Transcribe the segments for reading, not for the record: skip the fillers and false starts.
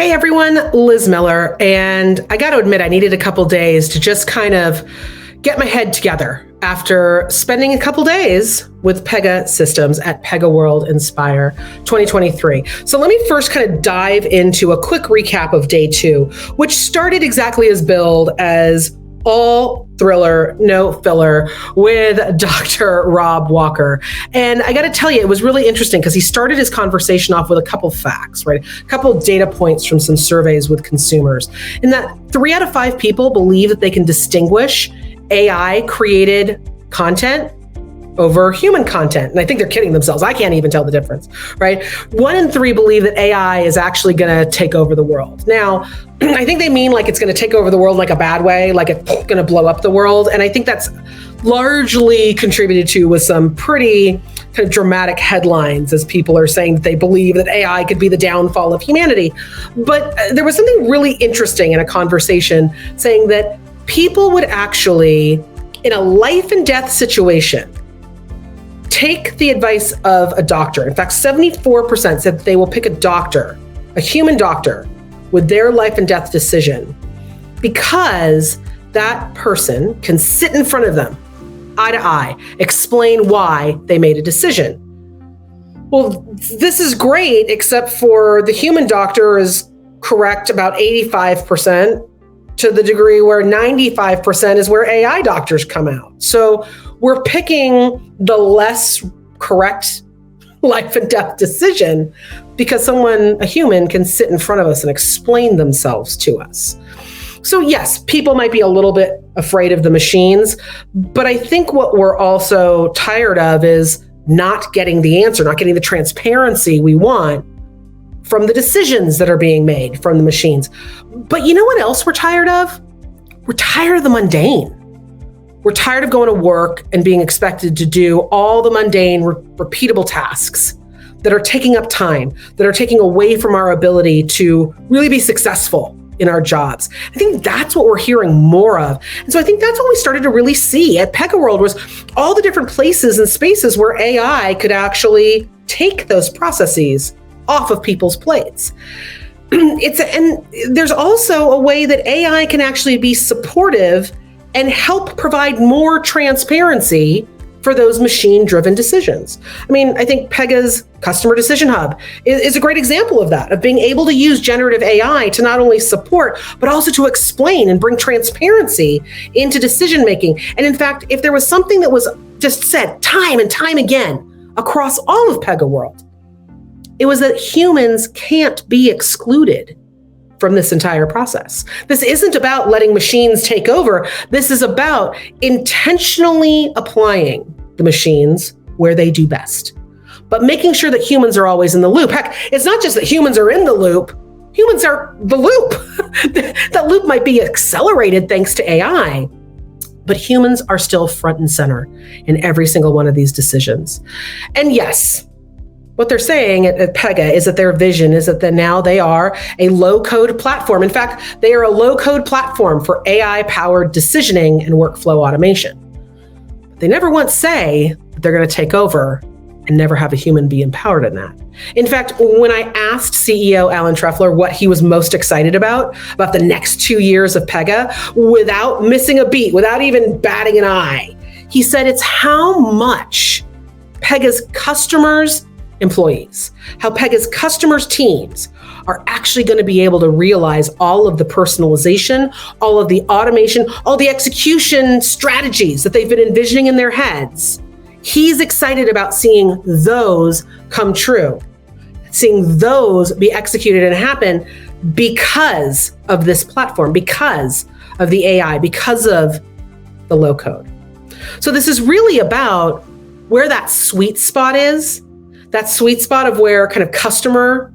Hey everyone, Liz Miller, and I got to admit I needed a couple days to just kind of get my head together after spending a couple days with Pega Systems at PegaWorld iNspire 2023. So let me first kind of dive into a quick recap of day 2, which started exactly as billed as all thriller, no filler with Dr. Rob Walker. And I got to tell you, it was really interesting because he started his conversation off with a couple facts, right? A couple data points from some surveys with consumers. In that 3 out of 5 people believe that they can distinguish AI created content over human content. And I think they're kidding themselves. I can't even tell the difference, right? 1 in 3 believe that AI is actually going to take over the world. Now, I think they mean like it's going to take over the world like a bad way, like it's going to blow up the world. And I think that's largely contributed to with some pretty kind of dramatic headlines as people are saying that they believe that AI could be the downfall of humanity. But there was something really interesting in a conversation saying that people would actually, in a life and death situation, take the advice of a doctor. In fact, 74% said that they will pick a doctor, a human doctor, with their life and death decision because that person can sit in front of them, eye to eye, explain why they made a decision. Well, this is great, except for the human doctor is correct about 85%, to the degree where 95% is where AI doctors come out. So we're picking the less correct life and death decision because a human can sit in front of us and explain themselves to us. So yes, people might be a little bit afraid of the machines, but I think what we're also tired of is not getting the answer, not getting the transparency we want from the decisions that are being made from the machines. But you know what else we're tired of? We're tired of the mundane. We're tired of going to work and being expected to do all the mundane, repeatable tasks that are taking up time, that are taking away from our ability to really be successful in our jobs. I think that's what we're hearing more of. And so I think that's what we started to really see at PegaWorld was all the different places and spaces where AI could actually take those processes off of people's plates. And there's also a way that AI can actually be supportive and help provide more transparency for those machine-driven decisions. I mean, I think Pega's Customer Decision Hub is a great example of that, of being able to use generative AI to not only support, but also to explain and bring transparency into decision-making. And in fact, if there was something that was just said time and time again across all of PegaWorld, it was that humans can't be excluded from this entire process. This isn't about letting machines take over. This is about intentionally applying the machines where they do best, but making sure that humans are always in the loop. Heck, it's not just that humans are in the loop, humans are the loop. That loop might be accelerated thanks to AI, but humans are still front and center in every single one of these decisions. And yes, what they're saying at Pega is that their vision is that now they are a low-code platform. In fact, they are a low-code platform for AI-powered decisioning and workflow automation. They never once say that they're going to take over and never have a human be empowered in that. In fact, when I asked CEO Alan Trefler what he was most excited about the next 2 years of Pega, without missing a beat, without even batting an eye, he said it's how much Pega's customers, employees, how Pega's customers' teams are actually going to be able to realize all of the personalization, all of the automation, all the execution strategies that they've been envisioning in their heads. He's excited about seeing those come true, seeing those be executed and happen because of this platform, because of the AI, because of the low code. So this is really about where that sweet spot is, that sweet spot of where kind of customer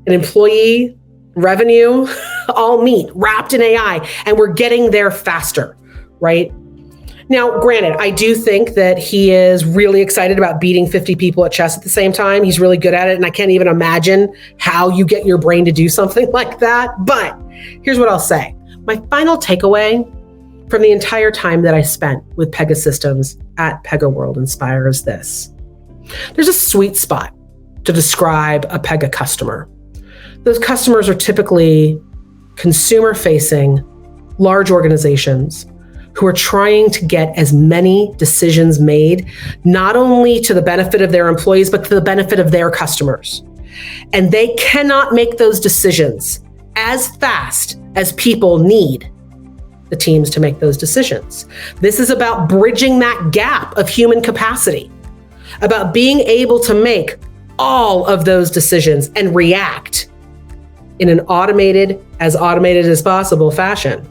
and employee revenue all meet, wrapped in AI, and we're getting there faster, right? Now, granted, I do think that he is really excited about beating 50 people at chess at the same time. He's really good at it, and I can't even imagine how you get your brain to do something like that. But here's what I'll say. My final takeaway from the entire time that I spent with Pega Systems at PegaWorld iNspire is this. There's a sweet spot to describe a Pega customer. Those customers are typically consumer-facing, large organizations who are trying to get as many decisions made, not only to the benefit of their employees, but to the benefit of their customers. And they cannot make those decisions as fast as people need the teams to make those decisions. This is about bridging that gap of human capacity, about being able to make all of those decisions and react in an automated as possible fashion.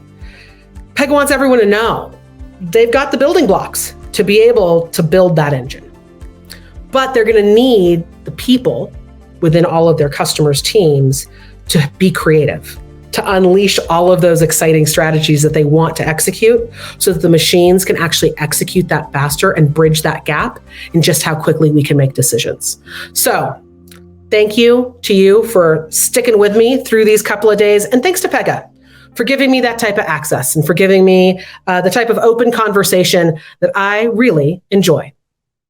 Pega wants everyone to know they've got the building blocks to be able to build that engine. But they're going to need the people within all of their customers' teams to be creative, to unleash all of those exciting strategies that they want to execute so that the machines can actually execute that faster and bridge that gap in just how quickly we can make decisions. So thank you to you for sticking with me through these couple of days. And thanks to Pega for giving me that type of access and for giving me the type of open conversation that I really enjoy.